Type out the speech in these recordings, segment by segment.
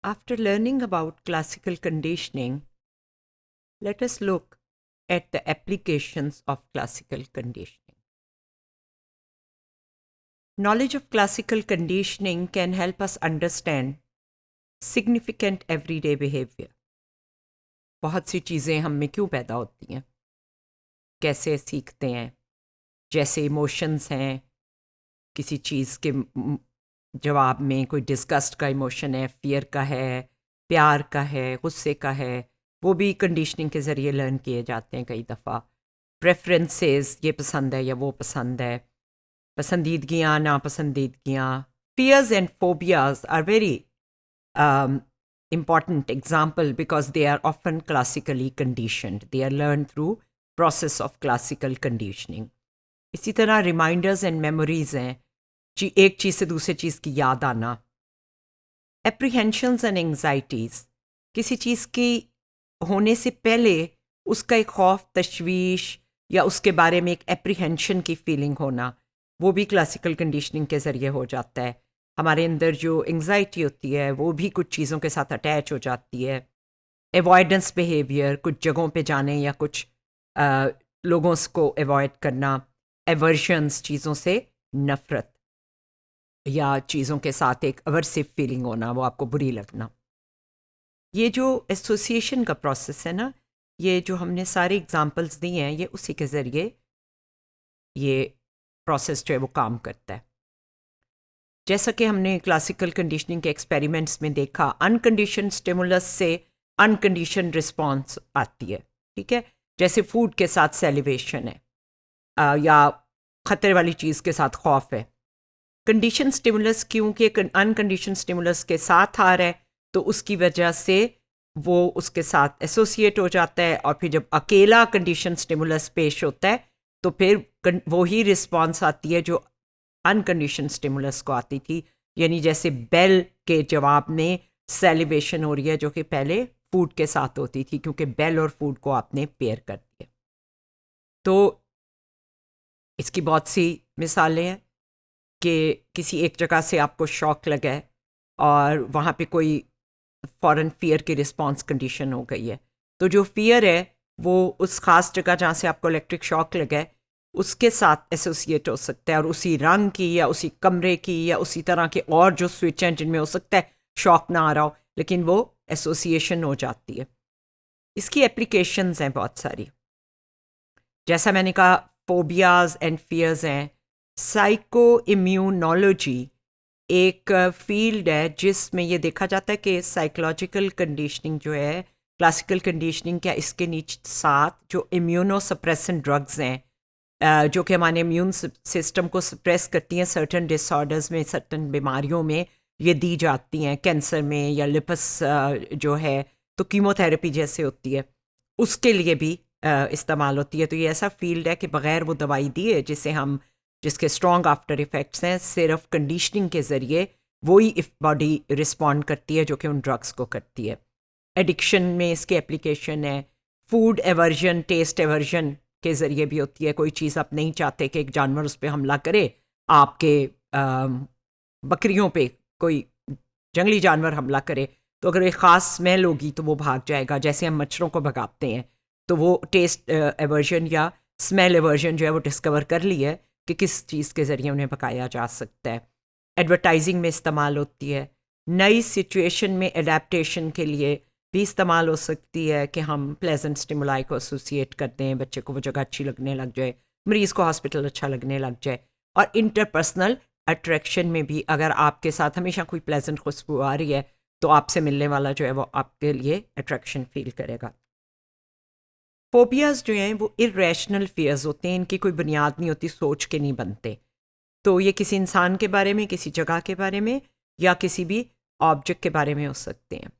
After learning about classical conditioning, let us look at the applications of classical conditioning. Knowledge of classical conditioning can help us understand significant everyday behavior. बहुत सी चीज़ें हम में क्यों पैदा होती हैं, कैसे सीखते हैं, जैसे इमोशंस हैं, किसी चीज़ के जवाब में कोई डिस्गस्ट का इमोशन है, फियर का है, प्यार का है, गुस्से का है, वो भी कंडीशनिंग के ज़रिए लर्न किए जाते हैं कई दफ़ा. प्रेफरेंसेस, ये पसंद है या वो पसंद है, पसंदीदगियाँ, नापसंदीदगियाँ. Fears and phobias are very important example because they are often classically conditioned. They are learned through process of classical conditioning. इसी तरह reminders and memories हैं, एक चीज़ से दूसरे चीज़ की याद आना. Apprehensions and anxieties, किसी चीज़ की होने से पहले उसका एक खौफ, तशवीश या उसके बारे में एक एप्रीहेंशन की फीलिंग होना, वो भी क्लासिकल कंडीशनिंग के ज़रिए हो जाता है. हमारे अंदर जो एंग्जाइटी होती है वो भी कुछ चीज़ों के साथ अटैच हो जाती है. एवॉइडेंस बिहेवियर, कुछ जगहों पे जाने या कुछ लोगों को एवॉइड करना. एवर्शंस, चीज़ों से नफ़रत या चीज़ों के साथ एक अवर्सिव फीलिंग होना, वो आपको बुरी लगना. ये जो एसोसिएशन का प्रोसेस है ना, ये जो हमने सारे एग्जांपल्स दिए हैं, ये उसी के ज़रिए ये प्रोसेस जो है वो काम करता है. जैसा कि हमने क्लासिकल कंडीशनिंग के एक्सपेरिमेंट्स में देखा, अनकंडीशन स्टिमुलस से अनकंडीशन रिस्पॉन्स आती है. ठीक है, जैसे फूड के साथ सेलिब्रेशन है, या ख़तरे वाली चीज़ के साथ खौफ है. कंडीशन स्टिमुलस क्योंकि अनकंडीशन स्टिमुलस के साथ आ रहा है तो उसकी वजह से वो उसके साथ एसोसिएट हो जाता है, और फिर जब अकेला कंडीशन स्टिमुलस पेश होता है तो फिर वो ही रिस्पॉन्स आती है जो अनकंडीशन स्टिमुलस को आती थी. यानी जैसे बेल के जवाब में सेलिब्रेशन हो रही है जो कि पहले फूड के साथ होती थी, क्योंकि बेल और फूड को आपने पेयर कर दिया. तो इसकी बहुत सी मिसालें हैं कि किसी एक जगह से आपको शॉक लगा है और वहाँ पे कोई फ़ौरन फियर की रिस्पॉन्स कंडीशन हो गई है, तो जो फियर है वो उस ख़ास जगह जहाँ से आपको इलेक्ट्रिक शॉक लगा है उसके साथ एसोसिएट हो सकता है, और उसी रंग की या उसी कमरे की या उसी तरह के और जो स्विच हैं जिनमें हो सकता है शॉक ना आ रहा हो, लेकिन वो एसोसिएशन हो जाती है. इसकी एप्लीकेशंस हैं बहुत सारी. जैसा मैंने कहा, फोबियाज एंड फियर्स हैं. साइको इम्यूनोलॉजी एक फील्ड है जिसमें ये देखा जाता है कि साइकोलॉजिकल कंडीशनिंग जो है, क्लासिकल कंडीशनिंग क्या इसके नीचे साथ जो इम्यूनोसप्रेसेंट ड्रग्स हैं, जो कि हमारे इम्यून सिस्टम को सप्रेस करती हैं, सर्टन डिसऑर्डर्स में, सर्टन बीमारियों में ये दी जाती हैं. कैंसर में या लिपस जो है तो कीमोथेरेपी जैसे होती है, उसके लिए भी इस्तेमाल होती है. तो ये ऐसा फील्ड है कि बग़ैर वो दवाई दिए जिसके स्ट्रॉन्ग आफ्टर इफ़ेक्ट्स हैं, सिर्फ कंडीशनिंग के ज़रिए वही बॉडी रिस्पॉन्ड करती है जो कि उन ड्रग्स को करती है. एडिक्शन में इसकी एप्लीकेशन है. फूड एवर्जन, टेस्ट एवर्जन के ज़रिए भी होती है. कोई चीज़ आप नहीं चाहते कि एक जानवर उस पर हमला करे, आपके बकरियों पे कोई जंगली जानवर हमला करे, तो अगर एक ख़ास स्मेल होगी तो वो भाग जाएगा. जैसे हम मच्छरों को भगाते हैं, तो वो टेस्ट एवर्जन या स्मेल एवर्जन जो है वो डिस्कवर कर ली है कि किस चीज़ के ज़रिए उन्हें पकाया जा सकता है. एडवर्टाइजिंग में इस्तेमाल होती है. नई सिचुएशन में एडेप्टेशन के लिए भी इस्तेमाल हो सकती है कि हम प्लेजेंट स्टिमुलाई को एसोसिएट करते हैं, बच्चे को वो जगह अच्छी लगने लग जाए, मरीज़ को हॉस्पिटल अच्छा लगने लग जाए. और इंटरपर्सनल अट्रैक्शन में भी अगर आपके साथ हमेशा कोई प्लेजेंट खुशबू आ रही है तो आपसे मिलने वाला जो है वो आपके लिए अट्रैक्शन फील करेगा. फोबियाज़ जो हैं वो इरेशनल फियर्स होते हैं, इनकी कोई बुनियाद नहीं होती, सोच के नहीं बनते. तो ये किसी इंसान के बारे में, किसी जगह के बारे में या किसी भी ऑब्जेक्ट के बारे में हो सकते हैं.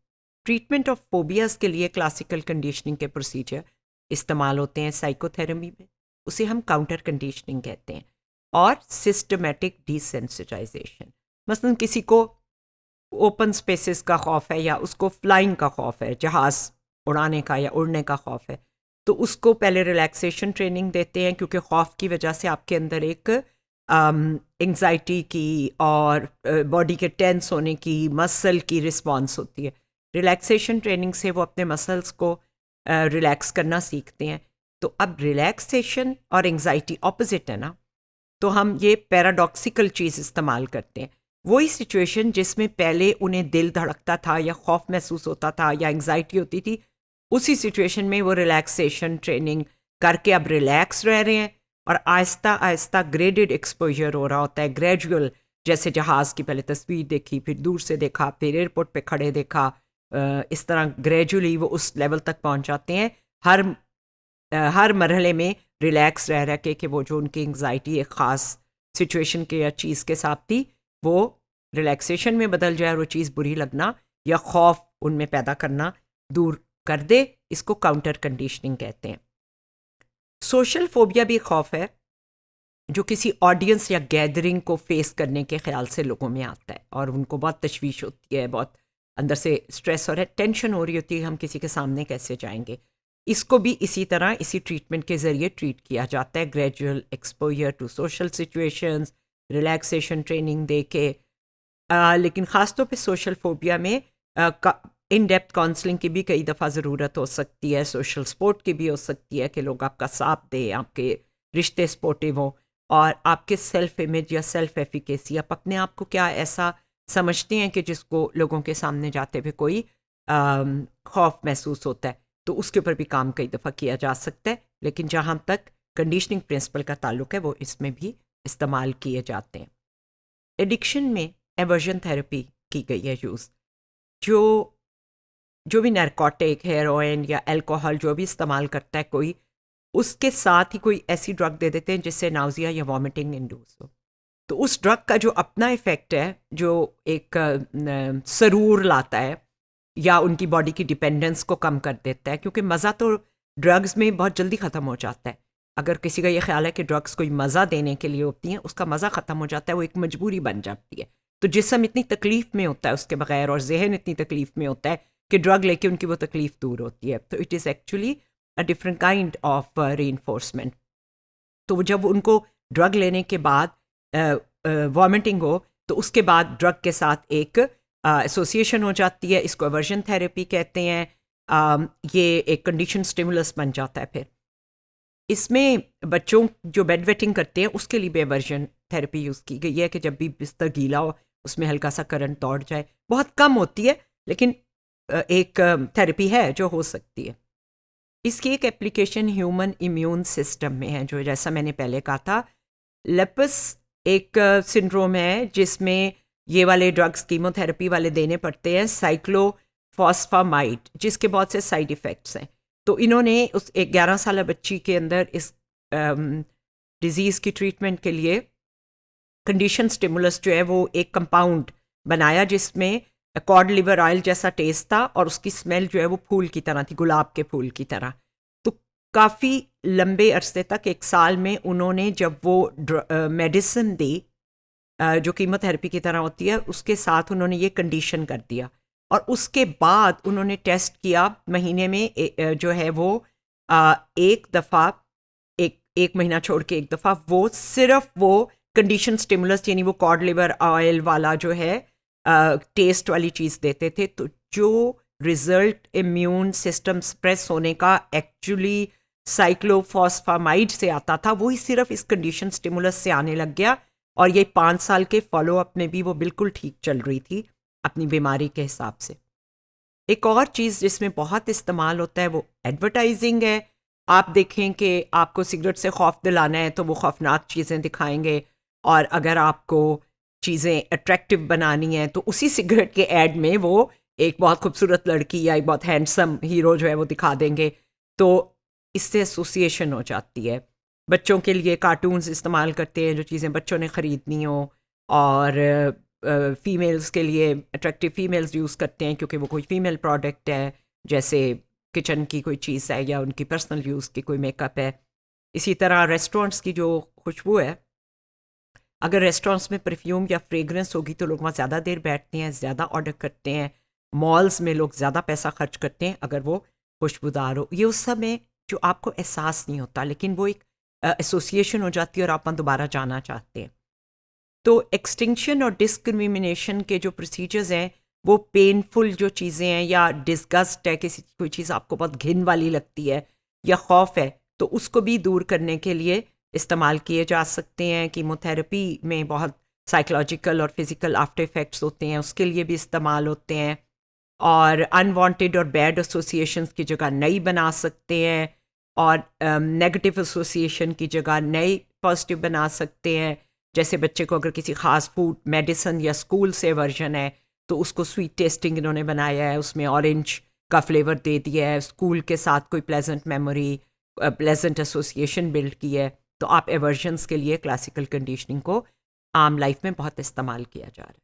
ट्रीटमेंट ऑफ फोबियाज़ के लिए क्लासिकल कंडीशनिंग के प्रोसीजर इस्तेमाल होते हैं साइकोथेरेपी में, उसे हम काउंटर कंडीशनिंग कहते हैं. और सिस्टमेटिक डिसेंसिटाइजेशन, मसलन किसी को ओपन स्पेसेस का खौफ है या उसको फ्लाइंग का खौफ है, जहाज़ उड़ाने का या उड़ने का खौफ है, तो उसको पहले रिलैक्सेशन ट्रेनिंग देते हैं, क्योंकि खौफ की वजह से आपके अंदर एक एंग्जाइटी की और बॉडी के टेंस होने की, मसल की रिस्पॉन्स होती है। रिलैक्सेशन ट्रेनिंग से वो अपने मसल्स को रिलैक्स करना सीखते हैं। तो अब रिलैक्सेशन और एंग्जाइटी ऑपोजिट है ना, तो हम ये पैराडॉक्सिकल चीज़ इस्तेमाल करते हैं। वही सिचुएशन जिसमें पहले उन्हें दिल धड़कता था या खौफ महसूस होता था या एंग्जाइटी होती थी, उसी सिचुएशन में वो रिलैक्सेशन ट्रेनिंग करके अब रिलैक्स रह रहे हैं और आहिस्ता आहिस्ता ग्रेडेड एक्सपोजर हो रहा होता है, ग्रेजुअल। जैसे जहाज़ की पहले तस्वीर देखी, फिर दूर से देखा, फिर एयरपोर्ट पे खड़े देखा, इस तरह ग्रेजुअली वो उस लेवल तक पहुंच जाते हैं हर मरहले में रिलैक्स रह के वो जो उनकी एंग्जाइटी एक ख़ास सिचुएशन के या चीज़ के साथ थी, वो रिलैक्सेशन में बदल जाए और वो चीज़ बुरी लगना या खौफ उनमें पैदा करना दूर कर दे। इसको काउंटर कंडीशनिंग कहते हैं। सोशल फोबिया भी खौफ है जो किसी ऑडियंस या गैदरिंग को फेस करने के ख्याल से लोगों में आता है और उनको बहुत तशवीश होती है, बहुत अंदर से स्ट्रेस और टेंशन हो रही होती है, हम किसी के सामने कैसे जाएंगे। इसको भी इसी तरह इसी ट्रीटमेंट के ज़रिए ट्रीट किया जाता है, gradual exposure to social situations, relaxation training दे के। लेकिन ख़ास तौर पे सोशल फोबिया में इन डेप्थ काउंसलिंग की भी कई दफ़ा ज़रूरत हो सकती है, सोशल सपोर्ट की भी हो सकती है कि लोग आपका साथ दें, आपके रिश्ते सपोर्टिव हों और आपके सेल्फ इमेज या सेल्फ एफिकेसी, आप अपने आप को क्या ऐसा समझते हैं कि जिसको लोगों के सामने जाते हुए कोई खौफ महसूस होता है, तो उसके ऊपर भी काम कई दफ़ा किया जा सकता है। लेकिन जहाँ तक कंडीशनिंग प्रिंसिपल का ताल्लुक है वो इसमें भी इस्तेमाल किए जाते हैं। एडिक्शन में एवर्जन थेरेपी की गई है यूज़। जो भी नारकोटिक, हेरोइन या अल्कोहल जो भी इस्तेमाल करता है कोई, उसके साथ ही कोई ऐसी ड्रग दे देते हैं जिससे नाउजिया या वॉमिटिंग इंड्यूस हो। तो उस ड्रग का जो अपना इफ़ेक्ट है, जो एक सरूर लाता है या उनकी बॉडी की डिपेंडेंस को कम कर देता है, क्योंकि मज़ा तो ड्रग्स में बहुत जल्दी ख़त्म हो जाता है। अगर किसी का ये ख्याल है कि ड्रग्स कोई मज़ा देने के लिए होती हैं, उसका मज़ा ख़त्म हो जाता है, वो एक मजबूरी बन जाती है। तो जिस्म इतनी तकलीफ़ में होता है उसके बगैर और जहन इतनी तकलीफ़ में होता है कि ड्रग लेके उनकी वो तकलीफ़ दूर होती है। तो it is actually a different kind of reinforcement. तो जब उनको ड्रग लेने के बाद वॉमिटिंग हो, तो उसके बाद ड्रग के साथ एक एसोसिएशन हो जाती है, इसको एवर्जन थेरेपी कहते हैं। ये एक कंडीशन स्टिमुलस बन जाता है। फिर इसमें बच्चों जो बेड वेटिंग करते हैं उसके लिए भी एवर्जन थेरेपी यूज़ की गई है कि जब भी बिस्तर गीला हो उसमें हल्का सा करंट दौड़ जाए। बहुत कम होती है लेकिन एक थेरेपी है जो हो सकती है। इसकी एक एप्लीकेशन ह्यूमन इम्यून सिस्टम में है, जो जैसा मैंने पहले कहा था, लपस एक सिंड्रोम है जिसमें ये वाले ड्रग्स कीमोथेरेपी वाले देने पड़ते हैं, साइक्लोफॉस्फामाइड, जिसके बहुत से साइड इफ़ेक्ट्स हैं। तो इन्होंने उस एक 11 साल बच्ची के अंदर इस डिज़ीज़ की ट्रीटमेंट के लिए कंडीशन स्टिमुलस जो है वो एक कंपाउंड बनाया जिसमें कॉड लिवर ऑयल जैसा टेस्ट था और उसकी स्मेल जो है वो फूल की तरह थी, गुलाब के फूल की तरह। तो काफ़ी लंबे अरसे तक, 1 साल में, उन्होंने जब वो मेडिसिन दी जो कीमोथेरेपी की तरह होती है, उसके साथ उन्होंने ये कंडीशन कर दिया और उसके बाद उन्होंने टेस्ट किया महीने में जो है वो एक दफ़ा, एक महीना छोड़ के एक दफ़ा, वो सिर्फ वो कंडीशन स्टिमुलस यानी वो कॉड लिवर ऑयल वाला जो है टेस्ट वाली चीज़ देते थे। तो जो रिजल्ट इम्यून सिस्टम स्प्रेस होने का एक्चुअली साइक्लोफॉस्फामाइड से आता था, वही सिर्फ इस कंडीशन स्टिमुलस से आने लग गया और ये 5 साल के फॉलोअप में भी वो बिल्कुल ठीक चल रही थी अपनी बीमारी के हिसाब से। एक और चीज़ जिसमें बहुत इस्तेमाल होता है वो एडवर्टाइजिंग है। आप देखें कि आपको सिगरेट से खौफ दिलाना है तो वो खौफनाक चीज़ें दिखाएंगे, और अगर आपको चीज़ें अट्रैक्टिव बनानी है तो उसी सिगरेट के ऐड में वो एक बहुत खूबसूरत लड़की या एक बहुत हैंडसम हीरो जो है वो दिखा देंगे। तो इससे एसोसिएशन हो जाती है। बच्चों के लिए कार्टून्स इस्तेमाल करते हैं जो चीज़ें बच्चों ने ख़रीदनी हो, और फ़ीमेल्स के लिए अट्रैक्टिव फ़ीमेल्स यूज़ करते हैं क्योंकि वो कोई फ़ीमेल प्रोडक्ट है, जैसे किचन की कोई चीज़ है या उनकी पर्सनल यूज़ की कोई मेकअप है। इसी तरह रेस्टोरेंट्स की जो खुशबू है, अगर रेस्टोरेंट्स में परफ्यूम या फ्रेगरेंस होगी तो लोग वहाँ ज़्यादा देर बैठते हैं, ज़्यादा ऑर्डर करते हैं। मॉल्स में लोग ज़्यादा पैसा खर्च करते हैं अगर वो खुशबूदार हो। ये उस समय जो आपको एहसास नहीं होता, लेकिन वो एक एसोसिएशन हो जाती है और आप वहाँ दोबारा जाना चाहते हैं। तो एक्सटिंक्शन और डिस्क्रिमिनेशन के जो प्रोसीजर्स हैं वो पेनफुल जो चीज़ें हैं या डिस्गस्ट है, किसी कोई चीज़ आपको बहुत घिन वाली लगती है या खौफ है, तो उसको भी दूर करने के लिए इस्तेमाल किए जा सकते हैं। कीमोथेरेपी में बहुत साइकोलॉजिकल और फिज़िकल आफ्टर इफ़ेक्ट्स होते हैं, उसके लिए भी इस्तेमाल होते हैं। और अनवांटेड और बैड एसोसिएशंस की जगह नई बना सकते हैं, और नेगेटिव एसोसिएशन की जगह नई पॉजिटिव बना सकते हैं। जैसे बच्चे को अगर किसी ख़ास फूड, मेडिसिन या स्कूल से वर्जन है तो उसको स्वीट टेस्टिंग इन्होंने बनाया है, उसमें ऑरेंज का फ्लेवर दे दिया है, स्कूल के साथ कोई pleasant memory, pleasant association build की है। तो आप एवर्जन्स के लिए क्लासिकल कंडीशनिंग को आम लाइफ में बहुत इस्तेमाल किया जा रहा है।